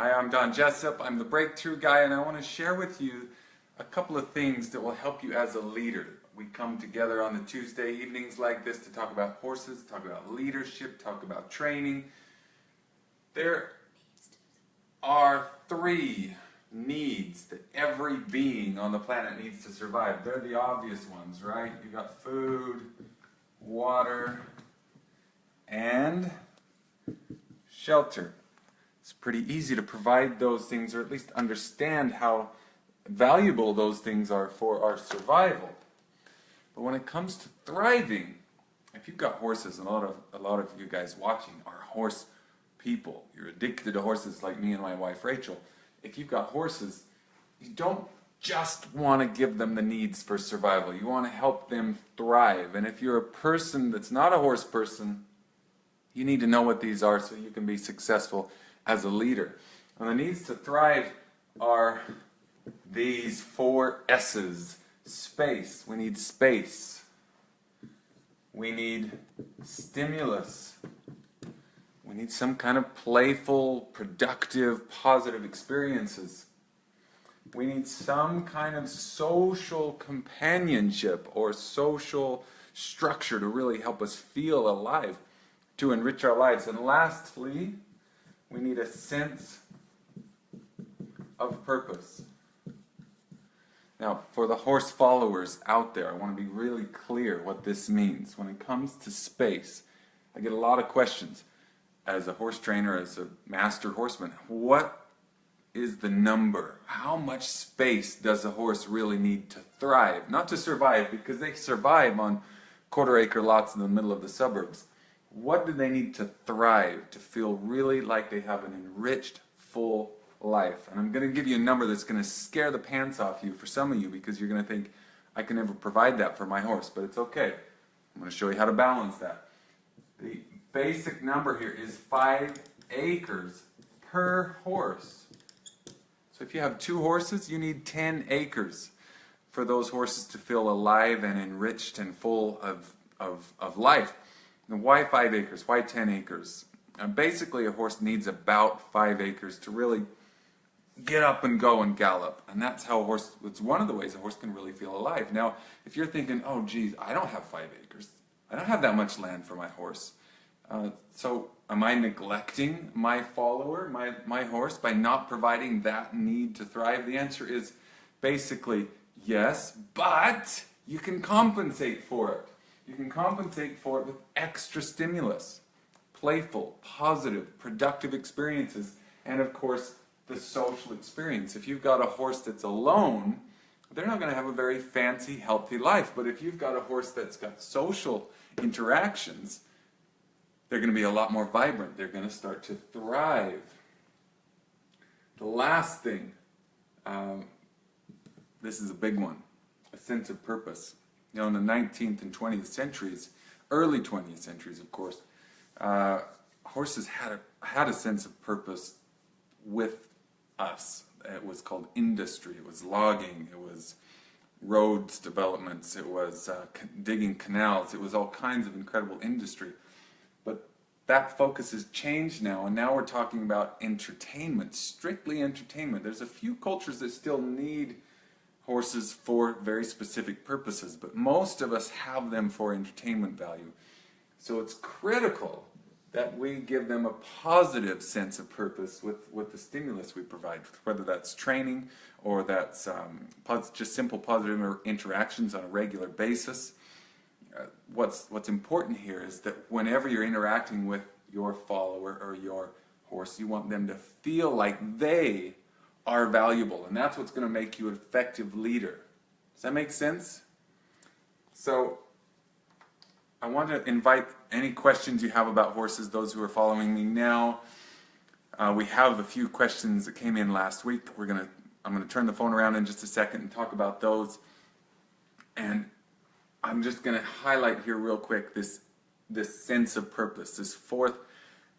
Hi, I'm Don Jessup. I'm the Breakthrough Guy, and I want to share with you a couple of things that will help you as a leader. We come together on the Tuesday evenings like this to talk about horses, talk about leadership, talk about training. There are three needs that every being on the planet needs to survive. They're the obvious ones, right? You've got food, water, and shelter. It's pretty easy to provide those things, or at least understand how valuable those things are for our survival. But when it comes to thriving, if you've got horses, and a lot of you guys watching are horse people, you're addicted to horses like me and my wife Rachel. If you've got horses, you don't just want to give them the needs for survival. You want to help them thrive. And if you're a person that's not a horse person, you need to know what these are so you can be successful as a leader. And the needs to thrive are these 4 S's. Space. We need space. We need stimulus. We need some kind of playful, productive, positive experiences. We need some kind of social companionship or social structure to really help us feel alive, to enrich our lives. And lastly, we need a sense of purpose. Now, for the horse followers out there, I want to be really clear what this means. When it comes to space, I get a lot of questions. As a horse trainer, as a master horseman, what is the number? How much space does a horse really need to thrive? Not to survive, because they survive on quarter-acre lots in the middle of the suburbs. What do they need to thrive, to feel really like they have an enriched, full life? And I'm going to give you a number that's going to scare the pants off you for some of you, because you're going to think, I can never provide that for my horse, but it's okay. I'm going to show you how to balance that. The basic number here is 5 acres per horse. So if you have 2 horses, you need 10 acres for those horses to feel alive and enriched and full of life. And why 5 acres? Why 10 acres? Basically, a horse needs about 5 acres to really get up and go and gallop. And that's how a horse, it's one of the ways a horse can really feel alive. Now, if you're thinking, oh geez, I don't have 5 acres. I don't have that much land for my horse. So am I neglecting my follower, my horse, by not providing that need to thrive? The answer is basically yes, but you can compensate for it. You can compensate for it with extra stimulus, playful, positive, productive experiences, and of course the social experience. If you've got a horse that's alone, they're not going to have a very fancy, healthy life. But if you've got a horse that's got social interactions, they're going to be a lot more vibrant. They're going to start to thrive. The last thing, this is a big one, a sense of purpose. You know, in the 19th and 20th centuries, early 20th centuries, of course, horses had a sense of purpose with us. It was called industry. It was logging. It was roads developments. It was digging canals. It was all kinds of incredible industry. But that focus has changed now, and now we're talking about entertainment, strictly entertainment. There's a few cultures that still need horses for very specific purposes, but most of us have them for entertainment value. So it's critical that we give them a positive sense of purpose with the stimulus we provide, whether that's training or that's just simple positive interactions on a regular basis. What's important here is that whenever you're interacting with your follower or your horse, you want them to feel like they are valuable, and that's what's going to make you an effective leader. Does that make sense? So I want to invite any questions you have about horses, those who are following me now. We have a few questions that came in last week. I'm going to turn the phone around in just a second and talk about those. And I'm just going to highlight here real quick this sense of purpose, this 4th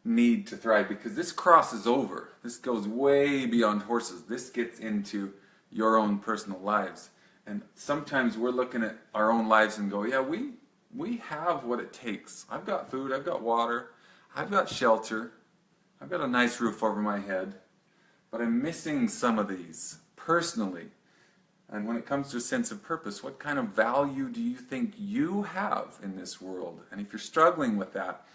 need to thrive, because this crosses over. This goes way beyond horses. This gets into your own personal lives. And sometimes we're looking at our own lives and go, yeah, we have what it takes. I've got food, I've got water, I've got shelter, I've got a nice roof over my head. but I'm missing some of these personally. And when it comes to a sense of purpose, what kind of value do you think you have in this world? And if you're struggling with that,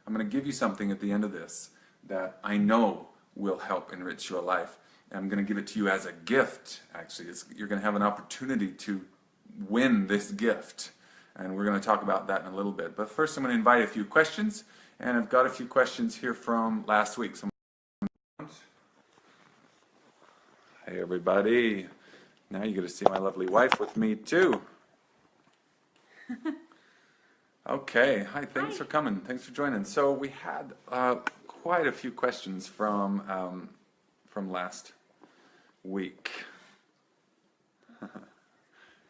I'm going to give you something at the end of this that I know will help enrich your life. And I'm going to give it to you as a gift, actually. You're going to have an opportunity to win this gift. And we're going to talk about that in a little bit. But first I'm going to invite a few questions. And I've got a few questions here from last week. Hey everybody. Now you get to see my lovely wife with me too. Okay, hi, thanks for coming. Thanks for joining. So we had quite a few questions from last week.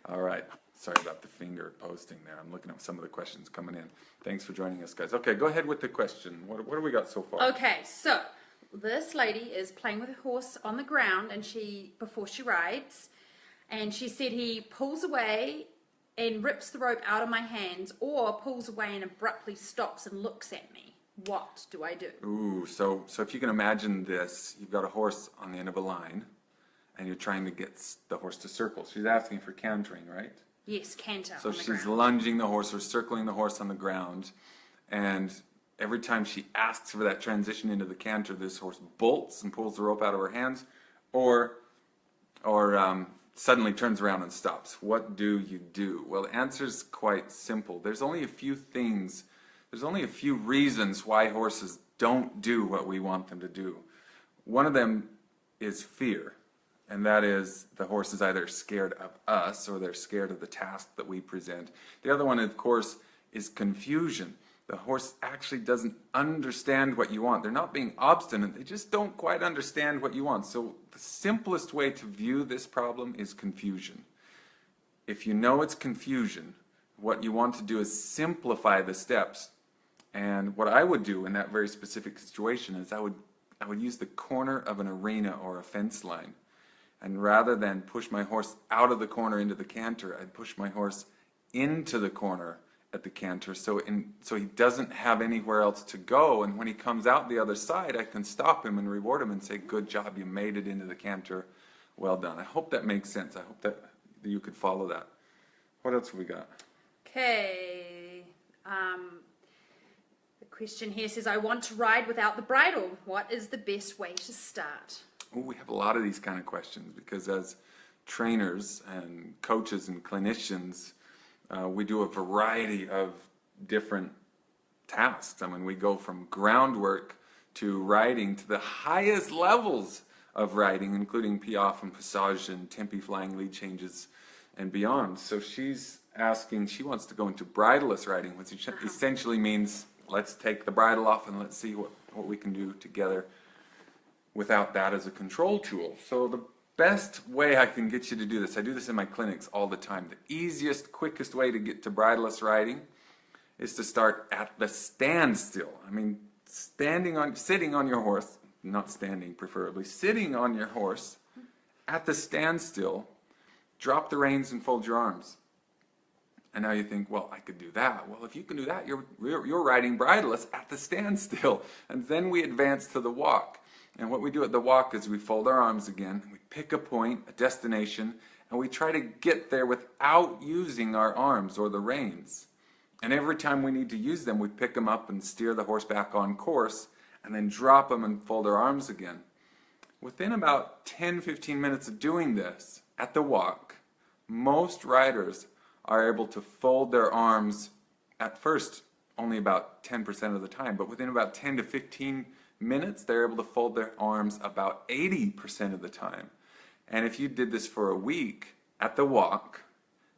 All right, sorry about the finger posting there. I'm looking at some of the questions coming in. Thanks for joining us, guys. Okay, go ahead with the question. What do we got so far? Okay, so this lady is playing with a horse on the ground, and before she rides, and she said he pulls away and rips the rope out of my hands, or pulls away and abruptly stops and looks at me. What do I do? Ooh, so if you can imagine this, you've got a horse on the end of a line, and you're trying to get the horse to circle. She's asking for cantering, right? Yes, canter. So on the she's ground. lunging the horse or circling the horse on the ground, and every time she asks for that transition into the canter, this horse bolts and pulls the rope out of her hands, or suddenly turns around and stops. What do you do? Well, the answer is quite simple. There's only a few reasons why horses don't do what we want them to do. One of them is fear, and that is the horse is either scared of us or they're scared of the task that we present. The other one, of course, is confusion. The horse actually doesn't understand what you want. They're not being obstinate, they just don't quite understand what you want. So the simplest way to view this problem is confusion. If you know it's confusion, what you want to do is simplify the steps. And what I would do in that very specific situation is I would use the corner of an arena or a fence line. And rather than push my horse out of the corner into the canter, I'd push my horse into the corner at the canter, so he doesn't have anywhere else to go, and when he comes out the other side, I can stop him and reward him and say, good job, you made it into the canter, well done. I hope that makes sense. I hope that you could follow that. What else have we got? Okay, the question here says, I want to ride without the bridle. What is the best way to start? Oh, we have a lot of these kind of questions because as trainers and coaches and clinicians, we do a variety of different tasks. I mean, we go from groundwork to riding to the highest levels of riding, including piaffe and passage and tempi flying lead changes and beyond. So she's asking, she wants to go into bridleless riding, which essentially means let's take the bridle off and let's see what we can do together without that as a control tool. So the best way I can get you to do this, I do this in my clinics all the time, the easiest, quickest way to get to bridleless riding is to start at the standstill. I mean, sitting on your horse, not standing preferably, sitting on your horse at the standstill, drop the reins and fold your arms. And now you think, well, I could do that. Well, if you can do that, you're riding bridleless at the standstill. And then we advance to the walk. And what we do at the walk is we fold our arms again, we pick a point, a destination, and we try to get there without using our arms or the reins. And every time we need to use them, we pick them up and steer the horse back on course, and then drop them and fold our arms again. Within about 10-15 minutes of doing this at the walk, most riders are able to fold their arms at first only about 10% of the time, but within about 10 to 15 minutes, they're able to fold their arms about 80% of the time. And if you did this for a week at the walk,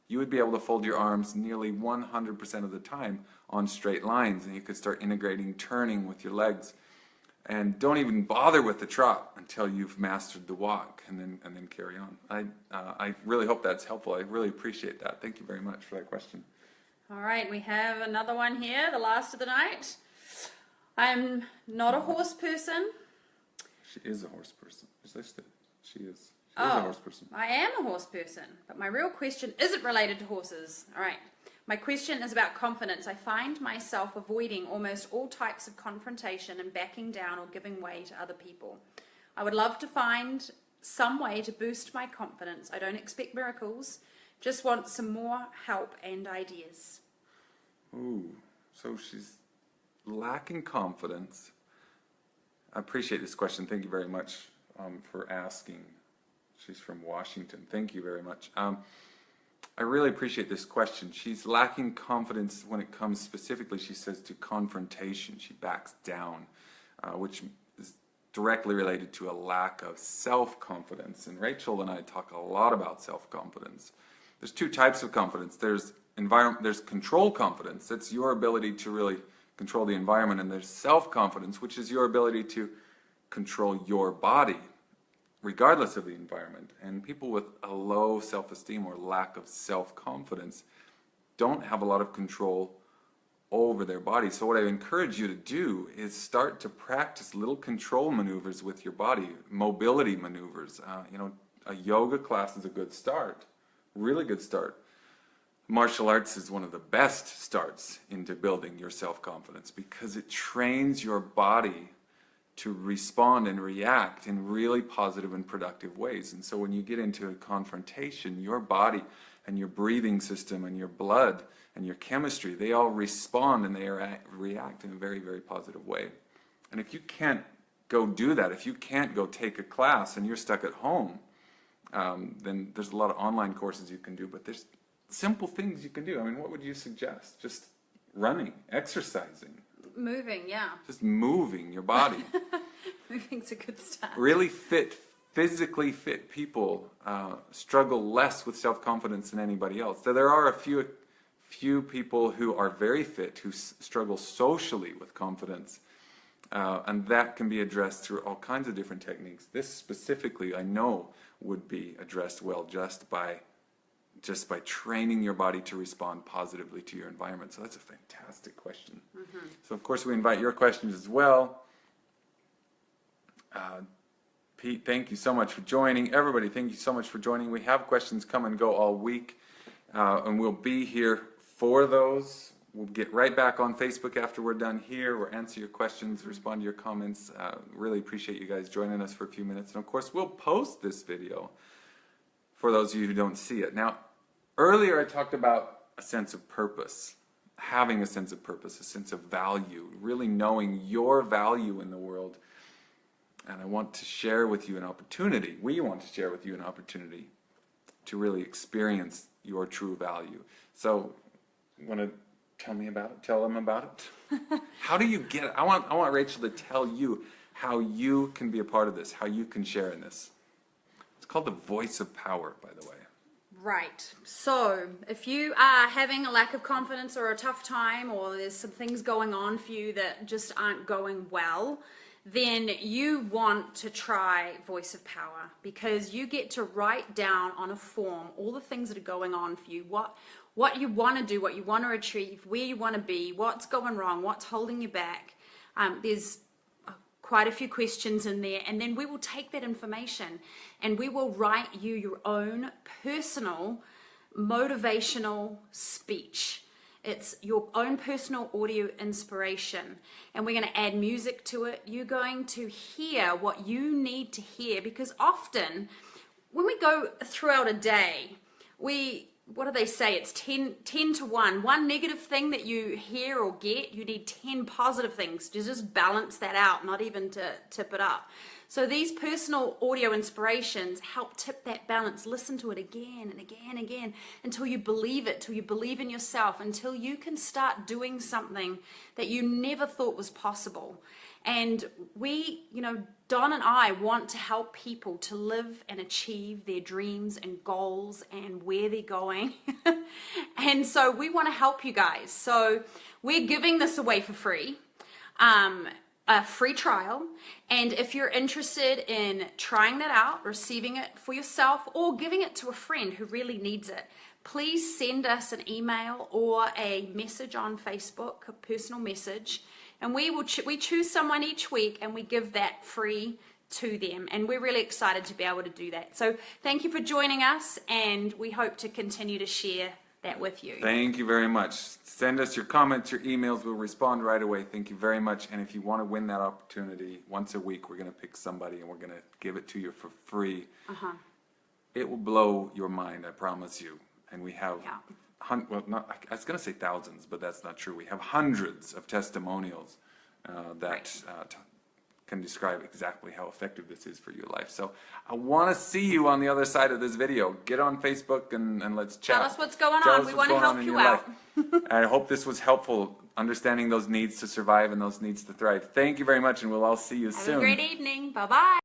you would be able to fold your arms nearly 100% of the time on straight lines, and you could start integrating turning with your legs. And don't even bother with the trot until you've mastered the walk, and then carry on. I really hope that's helpful. I really appreciate that. Thank you very much for that question. All right, we have another one here, the last of the night. I'm not a horse person. She is a horse person. She is a horse person. I am a horse person, but my real question isn't related to horses. All right. My question is about confidence. I find myself avoiding almost all types of confrontation and backing down or giving way to other people. I would love to find some way to boost my confidence. I don't expect miracles, just want some more help and ideas. Ooh, so she's lacking confidence. I appreciate this question. Thank you very much for asking. She's from Washington. Thank you very much. I really appreciate this question. She's lacking confidence when it comes specifically, she says, to confrontation. She backs down, which is directly related to a lack of self-confidence. And Rachel and I talk a lot about self-confidence. There's two types of confidence. There's control confidence. That's your ability to really control the environment. And there's self-confidence, which is your ability to control your body, regardless of the environment. And people with a low self-esteem or lack of self-confidence don't have a lot of control over their body. So what I encourage you to do is start to practice little control maneuvers with your body, mobility maneuvers. A yoga class is a good start, really good start. Martial arts is one of the best starts into building your self-confidence because it trains your body to respond and react in really positive and productive ways. And so when you get into a confrontation, your body and your breathing system and your blood and your chemistry, they all respond and they react in a very, very positive way. And if you can't go do that, if you can't go take a class and you're stuck at home, then there's a lot of online courses you can do, but there's simple things you can do. I mean, what would you suggest? Just running, exercising. Moving, yeah. Just moving your body. Moving's a good start. Really physically fit people struggle less with self-confidence than anybody else. So there are a few people who are very fit who struggle socially with confidence, and that can be addressed through all kinds of different techniques. This specifically, I know, would be addressed well just by training your body to respond positively to your environment. So that's a fantastic question. Mm-hmm. So of course we invite your questions as well. Pete, thank you so much for joining. Everybody, thank you so much for joining. We have questions come and go all week, and we'll be here for those. We'll get right back on Facebook after we're done here. We'll answer your questions, respond to your comments. Really appreciate you guys joining us for a few minutes. And of course, we'll post this video for those of you who don't see it. Now, earlier I talked about a sense of purpose, having a sense of purpose, a sense of value, really knowing your value in the world. And I want to share with you an opportunity, we want to share with you an opportunity to really experience your true value. So, you want to tell them about it? How do you get it? I want Rachel to tell you how you can be a part of this, how you can share in this. It's called the voice of power, by the way. Right. So if you are having a lack of confidence or a tough time, or there's some things going on for you that just aren't going well, then you want to try Voice of Power, because you get to write down on a form all the things that are going on for you, what you want to do, what you want to achieve, where you want to be, what's going wrong, what's holding you back. There's quite a few questions in there, and then we will take that information and we will write you your own personal motivational speech. It's your own personal audio inspiration, and we're going to add music to it. You're going to hear what you need to hear, because often when we go throughout a day, what do they say? It's 10 to 1. One negative thing that you hear or get, you need 10 positive things to just balance that out, not even to tip it up. So these personal audio inspirations help tip that balance. Listen to it again and again and again until you believe it, till you believe in yourself, until you can start doing something that you never thought was possible. And we, Don and I want to help people to live and achieve their dreams and goals and where they're going. And so we want to help you guys. So we're giving this away for free, a free trial. And if you're interested in trying that out, receiving it for yourself, or giving it to a friend who really needs it, please send us an email or a message on Facebook, a personal message. And we choose someone each week and we give that free to them. And we're really excited to be able to do that. So thank you for joining us, and we hope to continue to share that with you. Thank you very much. Send us your comments, your emails. We'll respond right away. Thank you very much. And if you want to win that opportunity, once a week we're going to pick somebody and we're going to give it to you for free. It will blow your mind, I promise you. And we have, well, not, I was going to say thousands, but that's not true. We have hundreds of testimonials that can describe exactly how effective this is for your life. So I want to see you on the other side of this video. Get on Facebook and let's chat. Tell us what's going on. We want to help you out. I hope this was helpful, understanding those needs to survive and those needs to thrive. Thank you very much, and we'll all see you soon. Have a great evening. Bye-bye.